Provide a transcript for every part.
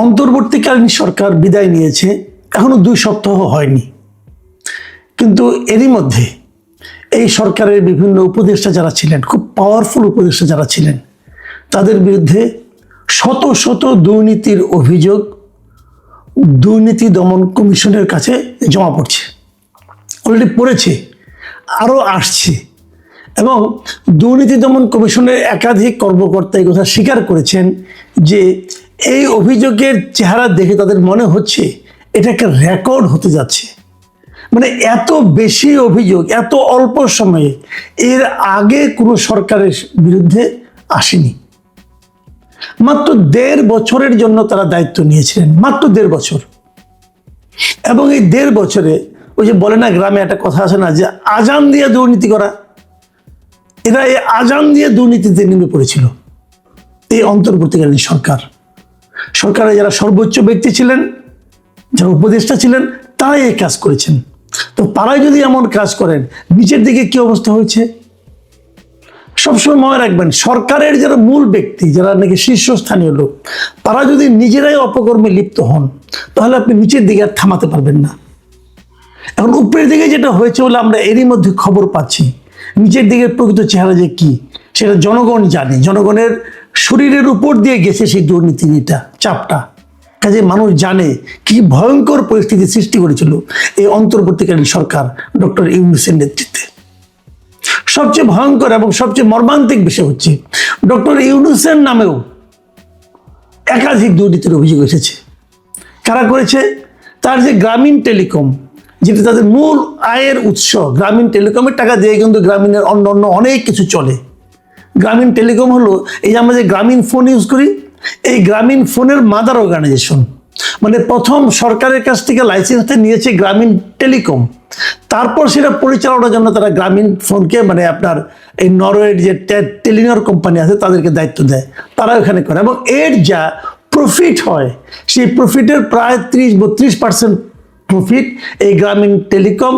অন্তর্বর্তীকালীন সরকার বিদায় নিয়েছে, এখনো 2 সপ্তাহ হয়নি, কিন্তু এরই মধ্যে এই সরকারের বিভিন্ন উপদেষ্টা যারা ছিলেন, খুব পাওয়ারফুল উপদেষ্টা যারা ছিলেন, তাদের বিরুদ্ধে শত শত দুর্নীতির অভিযোগ দুর্নীতি দমন কমিশনের কাছে জমা পড়ছে, অলরেডি পড়েছে, আরও আসছে। এবং দুর্নীতি দমন কমিশনের একাধিক কর্মকর্তা এই কথা স্বীকার করেছেন যে এই অভিযোগের চেহারা দেখে তাদের মনে হচ্ছে এটা একটা রেকর্ড হতে যাচ্ছে। মানে এত বেশি অভিযোগ এত অল্প সময়ে এর আগে কোনো সরকারের বিরুদ্ধে আসেনি। মাত্র 1.5 বছরের জন্য তারা দায়িত্ব নিয়েছিলেন, মাত্র 1.5 বছর। এবং এই 1.5 বছরে ওই যে বলে না, গ্রামে একটা কথা আছে না, যে আজান দিয়ে দুর্নীতি করা, এরা এই আজান দিয়ে দুর্নীতিতে নেমে পড়েছিল। এই অন্তর্বর্তীকালীন সরকারে যারা সর্বোচ্চ ব্যক্তি ছিলেন, যারা উপদেষ্টা ছিলেন, তারাই এই কাজ করেছেন। তো তারাই যদি এমন কাজ করেন, নিচের দিকে কি অবস্থা হয়েছে সবসময় মনে রাখবেন। সরকারের যারা মূল ব্যক্তি, যারা নাকি শীর্ষস্থানীয় লোক, তারা যদি নিজেরাই অপকর্মে লিপ্ত হন, তাহলে আপনি নিচের দিকে আর থামাতে পারবেন না। এখন উপরের দিকে যেটা হয়েছে বলে আমরা এরই মধ্যে খবর পাচ্ছি, নিচের দিকের প্রকৃত চেহারা যে কি সেটা জনগণ জানে। জনগণের শরীরের উপর দিয়ে গেছে সেই দুর্নীতিটা, চাপটা। কাজে মানুষ জানে কি ভয়ঙ্কর পরিস্থিতি সৃষ্টি করেছিল এই অন্তর্বর্তীকালীন সরকার ডক্টর ইউনূসের নেতৃত্বে। সবচেয়ে ভয়ঙ্কর এবং সবচেয়ে মর্মান্তিক বিষয় হচ্ছে, ডক্টর ইউনূসের নামেও একাধিক দুর্নীতির অভিযোগ এসেছে। কারা করেছে? তার যে গ্রামীণ টেলিকম, যেটা তাদের মূল আয়ের উৎস, গ্রামীণ টেলিকমের টাকা দিয়ে কিন্তু গ্রামীণের অন্য অনেক কিছু চলে। গ্রামীণ টেলিকম হলো এই যে আমরা যে গ্রামীণ ফোন ইউজ করি, এই গ্রামীণ ফোনের মাদার অর্গানাইজেশন। মানে প্রথম সরকারের কাছ থেকে লাইসেন্সটা নিয়েছে গ্রামীণ টেলিকম, তারপর সেটা পরিচালনার জন্য তারা গ্রামীণ ফোনকে, মানে আপনার এই নরওয়ের যে টেলিনর কোম্পানি আছে তাদেরকে দায়িত্ব দেয়, তারা ওখানে করে। এবং এর যা প্রফিট হয়, সেই প্রফিটের প্রায় 30-32% প্রফিট এই গ্রামীণ টেলিকম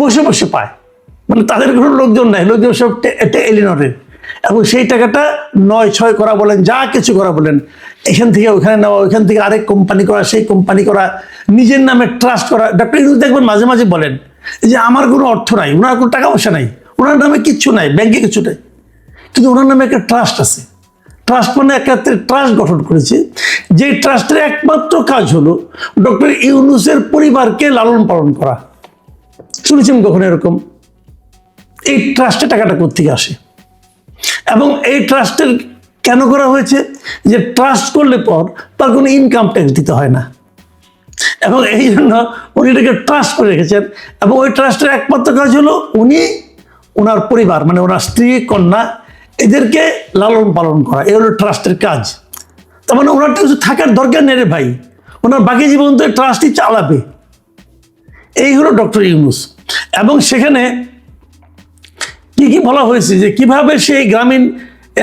বসে বসে পায়। মানে তাদের কোনো লোকজন নাই, লোকজন সব টেলিনরের। এবং সেই টাকাটা 9-6 করা বলেন, যা কিছু করা বলেন, এখান থেকে ওখানে নেওয়া, ওইখান থেকে আরেক কোম্পানি করা, সেই কোম্পানি করা, নিজের নামে ট্রাস্ট করা। ডক্টর ইউনূস দেখবেন মাঝে মাঝে বলেন যে আমার কোনো অর্থ নাই, ওনার কোনো টাকা পয়সা নাই, ওনার নামে কিচ্ছু নাই, ব্যাংকে কিছু নাই, কিন্তু ওনার নামে একটা ট্রাস্ট আছে। ট্রাস্ট মানে একটা ট্রাস্ট গঠন করেছে, যে ট্রাস্টের একমাত্র কাজ হলো ডক্টর ইউনূসের পরিবারকে লালন পালন করা। শুনেছেন কখনো এরকম? এই ট্রাস্টে টাকাটা কোত্থেকে আসে? এবং এই ট্রাস্টের কেন করা হয়েছে? যে ট্রাস্ট করলে পর তার কোনো ইনকাম ট্যাক্স দিতে হয় না। এবং এই জন্য উনি এটাকে ট্রাস্ট করে রেখেছেন। এবং ওই ট্রাস্টের একমাত্র কাজ হলো উনি, ওনার পরিবার, মানে ওনার স্ত্রী, কন্যা, এদেরকে লালন পালন করা। এই হলো ট্রাস্টের কাজ। তার মানে ওনার কিছু থাকার দরকার নেই রে ভাই, ওনার বাকি জীবন তো ট্রাস্টই চালাবে। এই হলো ডক্টর ইউনূস। এবং সেখানে কি বলা হয়েছে, যে কিভাবে সেই গ্রামীণ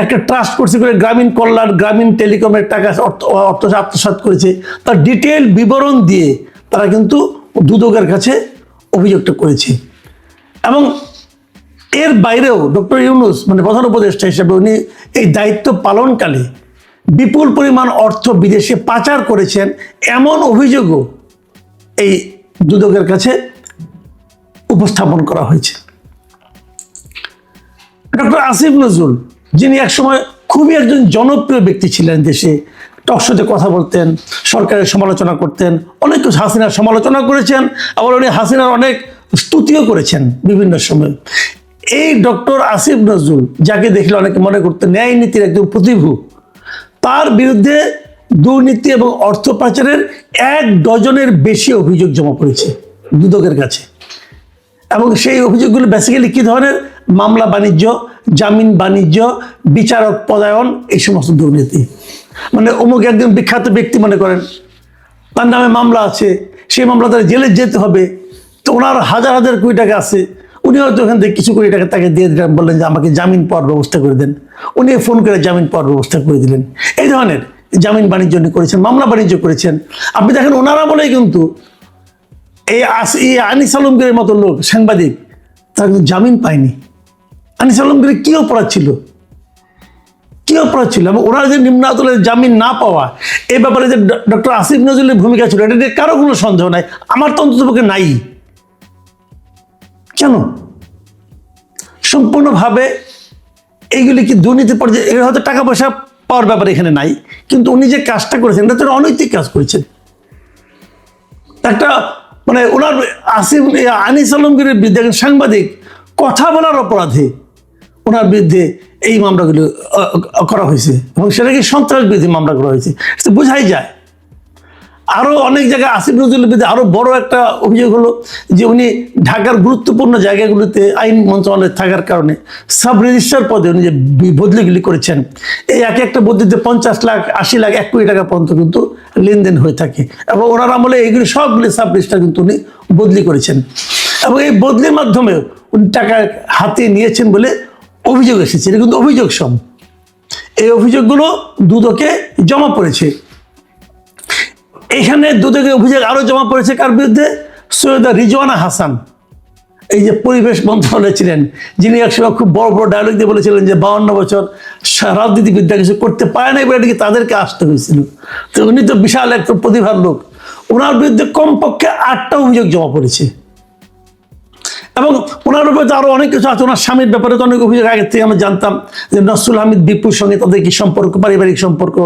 একটা ট্রাস্ট করছে করে গ্রামীণ কল্যাণ, গ্রামীণ টেলিকমের টাকা অর্থ আত্মসাৎ করেছে, তার ডিটেল বিবরণ দিয়ে তারা কিন্তু দুদকের কাছে অভিযোগটা করেছে। এবং এর বাইরেও ডক্টর ইউনূস, মানে প্রধান উপদেষ্টা হিসেবে, উনি এই দায়িত্ব পালনকালে বিপুল পরিমাণ অর্থ বিদেশে পাচার করেছেন, এমন অভিযোগও এই দুদকের কাছে উপস্থাপন করা হয়েছে। ডক্টর আসিফ নজরুল, যিনি একসময় খুবই একজন জনপ্রিয় ব্যক্তি ছিলেন দেশে, টকশোতে কথা বলতেন, সরকারের সমালোচনা করতেন, অনেক কিছু হাসিনার সমালোচনা করেছেন, আবার উনি হাসিনার অনেক স্তুতিও করেছেন বিভিন্ন সময়। এই ডক্টর আসিফ নজরুল, যাকে দেখলে অনেকে মনে করতেন ন্যায় নীতির একজন প্রতিভূ, তার বিরুদ্ধে দুর্নীতি এবং অর্থ পাচারের 1 ডজনের বেশি অভিযোগ জমা পড়েছে দুদকের কাছে। এবং সেই অভিযোগগুলো বেসিক্যালি কী ধরনের? মামলা বাণিজ্য, জামিন বাণিজ্য, বিচারক পদায়ন, এই সমস্ত দুর্নীতি। মানে অমুক একজন বিখ্যাত ব্যক্তি, মনে করেন তার নামে মামলা আছে, সেই মামলা তার জেলে যেতে হবে, তো ওনার হাজার হাজার কোটি টাকা আছে, উনি হয়তো ওখান থেকে কিছু কোটি টাকা তাকে দিয়ে দিলেন, বললেন যে আমাকে জামিন পাওয়ার ব্যবস্থা করে দেন, উনি ফোন করে জামিন পাওয়ার ব্যবস্থা করে দিলেন। এই ধরনের জামিন বাণিজ্য উনি করেছেন, মামলা বাণিজ্য করেছেন। আপনি দেখেন ওনারা বলেই কিন্তু এই আনিস আলমগীরের মতো লোক, সাংবাদিক, তারা কিন্তু জামিন পায়নি। আনিস আলমগীর কি অপরাধ ছিল? কি অপরাধ ছিল এবং ওনার যে নিম্ন আদালতের জামিন না পাওয়া এই ব্যাপারে যে ডক্টর আসিফ নজরুলের ভূমিকা ছিল এটা নিয়ে কারো কোনো সন্দেহ নাই, আমার তো অন্ততপক্ষে নাই। কেন সম্পূর্ণভাবে এইগুলি কি দুর্নীতি পর্যায়ে, এর হয়তো টাকা পয়সা পাওয়ার ব্যাপারে এখানে নাই, কিন্তু উনি যে কাজটা করেছেন এটা তো অনৈতিক কাজ করেছেন। একটা মানে ওনার আসিফ আনিস আলমগীরের বিরুদ্ধে একজন সাংবাদিক কথা বলার অপরাধে ওনার বিরুদ্ধে এই মামলাগুলো করা হয়েছে এবং সেটাকে সন্ত্রাস বিরোধী মামলা করা হয়েছে, সেটা বোঝাই যায়। আরও অনেক জায়গায় আসিফ নজরুলের বিরুদ্ধে আরও বড় একটা অভিযোগ হলো যে উনি ঢাকার গুরুত্বপূর্ণ জায়গাগুলোতে আইন মন্ত্রণালয়ে থাকার কারণে সাব রেজিস্ট্রার পদে উনি যে বদলিগুলি করেছেন, এই এক একটা বদলিতে 50 লাখ 80 লাখ 1 কোটি টাকা পর্যন্ত কিন্তু লেনদেন হয়ে থাকে এবং ওনার আমলে এইগুলি সবগুলি সাব রেজিস্ট্রার কিন্তু উনি বদলি করেছেন এবং এই বদলির মাধ্যমে উনি টাকা হাতে নিয়েছেন বলে অভিযোগ এসেছে। এটা কিন্তু অভিযোগ সব, এই অভিযোগগুলো দুদকে জমা পড়েছে। এখানে দুদকে অভিযোগ আরো জমা পড়েছে কার বিরুদ্ধে? সৈয়দা রিজওয়ানা হাসান, এই যে পরিবেশ মন্ত্রণালয়ে ছিলেন, যিনি একসময় খুব বড় বড় ডায়লগ দিয়ে বলেছিলেন যে 52 বছর রাজনীতিবিদ্যা কিছু করতে পারে না, এবার তাদেরকে আসতে হয়েছিল। তো উনি তো বিশাল একটা প্রতিভার লোক, ওনার বিরুদ্ধে কমপক্ষে 8টা অভিযোগ জমা পড়েছে এবং ওনার উপরে তো আরো অনেক কিছু আছে। ওনার স্বামীর ব্যাপারে তো অনেক অভিযোগ আগে থেকে আমরা জানতাম যে নসরুল হামিদ বিপুর সঙ্গে তাদের কি সম্পর্ক, পারিবারিক সম্পর্ক,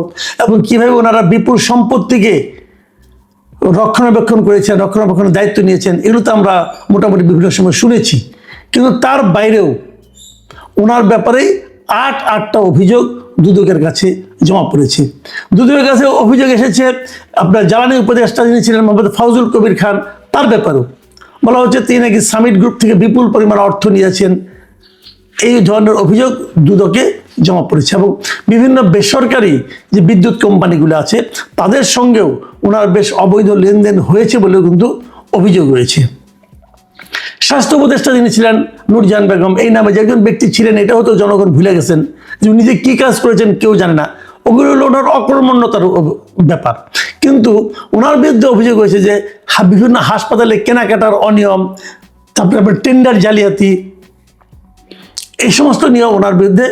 এবং কিভাবে ওনারা বিপুর সম্পত্তিকে রক্ষণাবেক্ষণ করেছেন, রক্ষণাবেক্ষণের দায়িত্ব নিয়েছেন, এগুলো তো আমরা মোটামুটি বিভিন্ন সময় শুনেছি। কিন্তু তার বাইরেও ওনার ব্যাপারে 8টা অভিযোগ দুদকের কাছে জমা পড়েছে। দুদকের কাছে অভিযোগ এসেছে আপনার জ্বালানি উপদেষ্টা যিনি ছিলেন মোহাম্মদ ফাউজুল কবির খান, তার ব্যাপারেও বলা হচ্ছে তিনি নাকি সামিট গ্রুপ থেকে বিপুল পরিমাণ অর্থ নিয়েছেন। এই ধরনের অভিযোগ দুদকে জমা পড়েছে এবং বিভিন্ন বেসরকারি যে বিদ্যুৎ কোম্পানিগুলো আছে তাদের সঙ্গেও ওনার বেশ অবৈধ লেনদেন হয়েছে বলেও কিন্তু অভিযোগ রয়েছে। স্বাস্থ্য উপদেষ্টা যিনি ছিলেন নূরজাহান বেগম, এই নামে যে একজন ব্যক্তি ছিলেন এটাও তো জনগণ ভুলে গেছেন, যে উনি যে কী কাজ করেছেন কেউ জানে না। ওগুলো হলো ওনার অকর্মণ্যতার ব্যাপার। কিন্তু ওনার বিরুদ্ধে অভিযোগ হয়েছে যে বিভিন্ন হাসপাতালে কেনাকাটার অনিয়ম, তারপরে আবার টেন্ডার জালিয়াতি, এই সমস্ত নিয়ে ওনার বিরুদ্ধে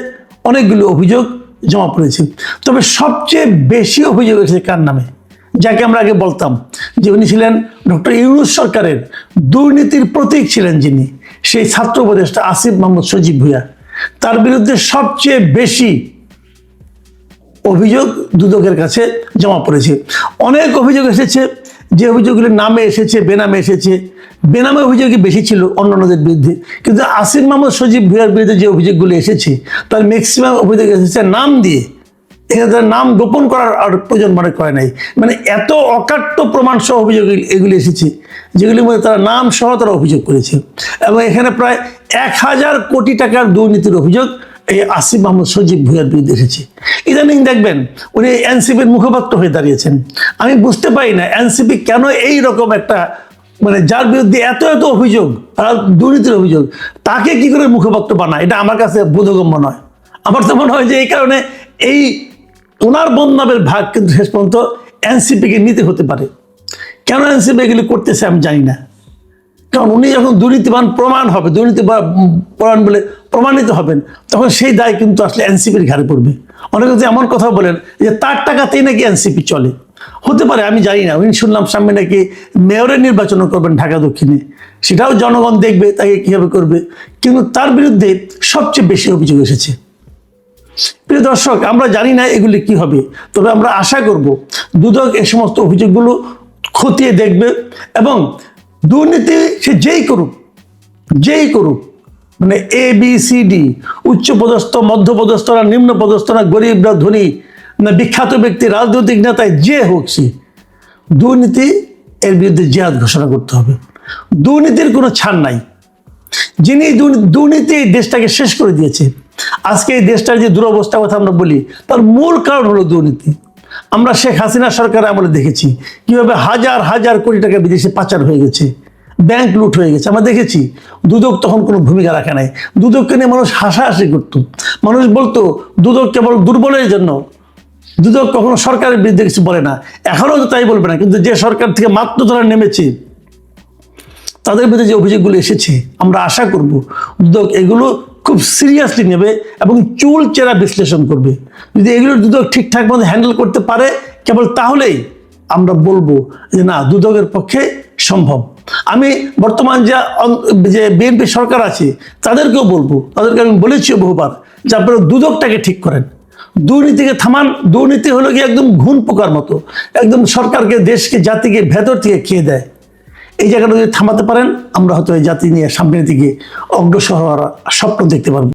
অনেকগুলো অভিযোগ জমা পড়েছে। তবে সবচেয়ে বেশি অভিযোগ এসেছে কার নামে? যাকে আমরা আগে বলতাম যে উনি ছিলেন ডক্টর ইউনূস সরকারের দুর্নীতির প্রতীক ছিলেন, যিনি সেই ছাত্র উপদেষ্টা আসিফ মাহমুদ সজীব ভুঁইয়া, তার বিরুদ্ধে সবচেয়ে বেশি অভিযোগ দুদকের কাছে জমা পড়েছে। অনেক অভিযোগ এসেছে, যে অভিযোগগুলির নামে এসেছে, বেনামে এসেছে। বেনামে অভিযোগই বেশি ছিল অন্যান্যদের বিরুদ্ধে, কিন্তু আসিফ মাহমুদ সজীব ভুঁইয়ার বিরুদ্ধে যে অভিযোগগুলি এসেছে তার ম্যাক্সিমাম অভিযোগ এসেছে নাম দিয়ে। এখানে তার নাম গোপন করার আর প্রয়োজন মনে করে নাই, মানে এত অকাট্য প্রমাণ সহ অভিযোগ এগুলি এসেছে যেগুলির মধ্যে তারা নাম সহ তারা অভিযোগ করেছে। এবং এখানে প্রায় 1000 কোটি টাকার দুর্নীতির অভিযোগ এই আসিফ মাহমুদ সজীব ভুঁইয়ার বিরুদ্ধে এসেছে। ইদানিং দেখবেন উনি এনসিপির মুখপাত্র হয়ে দাঁড়িয়েছেন। আমি বুঝতে পারি না এনসিপি কেন এই রকম একটা, মানে যার বিরুদ্ধে এত এত অভিযোগ আর দুর্নীতির অভিযোগ, তাকে কি করে মুখপাত্র বানায়, এটা আমার কাছে বোধগম্য নয়। আমার তো মনে হয় যে এই কারণে এই ওনার বদনামের ভাগ কিন্তু শেষ পর্যন্ত এনসিপিকে নিতে হতে পারে। কেন এনসিপি এগুলি করতেছে আমি জানি না, কারণ উনি যখন দুর্নীতিবান প্রমাণ হবে, দুর্নীতিবান বলে প্রমাণিত হবেন, তখন সেই দায় কিন্তু আসলে এনসিপির ঘাড়ে পড়বে। অনেকে তো এমন কথা বলেন যে তার টাকাতেই নাকি এনসিপি চলে, হতে পারে আমি জানি না। উনি শুনলাম সামনে নাকি মেয়রের নির্বাচনও করবেন ঢাকা দক্ষিণে, সেটাও জনগণ দেখবে তাকে কীভাবে করবে, কিন্তু তার বিরুদ্ধে সবচেয়ে বেশি অভিযোগ এসেছে। প্রিয় দর্শক, আমরা জানি না এগুলি কি হবে, তবে আমরা আশা করব দুদক এই সমস্ত অভিযোগগুলো খতিয়ে দেখবে এবং দুর্নীতি সে যেই করুক, মানে ABCD, উচ্চ পদস্থ, মধ্যপদস্থ না নিম্ন পদস্থ না গরিব না ধনী না বিখ্যাত ব্যক্তি, রাজনৈতিক নেতায় যে হোক, সে দুর্নীতি এর বিরুদ্ধে জিহাদ ঘোষণা করতে হবে। দুর্নীতির কোনো ছাড় নাই। যিনি দুর্নীতি এই দেশটাকে শেষ করে দিয়েছে, আজকে এই দেশটার যে দুরবস্থার কথা আমরা বলি, তার মূল কারণ হলো দুর্নীতি। আমরা শেখ হাসিনা সরকার আমলে দেখেছি কিভাবে হাজার হাজার কোটি টাকা বিদেশে পাচার হয়ে গেছে, ব্যাংক লুট হয়ে গেছে। আমরা দেখেছি দুদক তখন কোনো ভূমিকা রাখে নাই। দুদককে নিয়ে মানুষ হাসাহাসি করতো, মানুষ বলতো দুদক কেবল দুর্বলের জন্য, দুদক কখনো সরকারের বিরুদ্ধে কিছু বলে না, এখনও তো তাই বলবে না। কিন্তু যে সরকার থেকে মাত্র ধরা নেমেছে, তাদের বিরুদ্ধে যে অভিযোগগুলো এসেছে, আমরা আশা করব দুদক এগুলো খুব সিরিয়াসলি নেবে এবং চুল চেরা বিশ্লেষণ করবে। যদি এগুলো দুদক ঠিকঠাক মতো হ্যান্ডেল করতে পারে কেবল তাহলেই আমরা বলবো যে না, দুদকের পক্ষে সম্ভব। আমি বর্তমান যে বিএনপি সরকার আছে তাদেরকেও বলবো, তাদেরকে আমি বলেছি বহুবার যে আপনারা দুদকটাকে ঠিক করেন, দুর্নীতিকে থামান। দুর্নীতি হলো কি একদম ঘুণ পোকার মতো, একদম সরকারকে, দেশকে, জাতিকে ভেতর থেকে খেয়ে দেয়। এই জায়গাটা যদি থামাতে পারেন, আমরা হয়তো এই জাতি নিয়ে সামনের দিকে অগ্রসর হওয়ার স্বপ্ন দেখতে পারবো।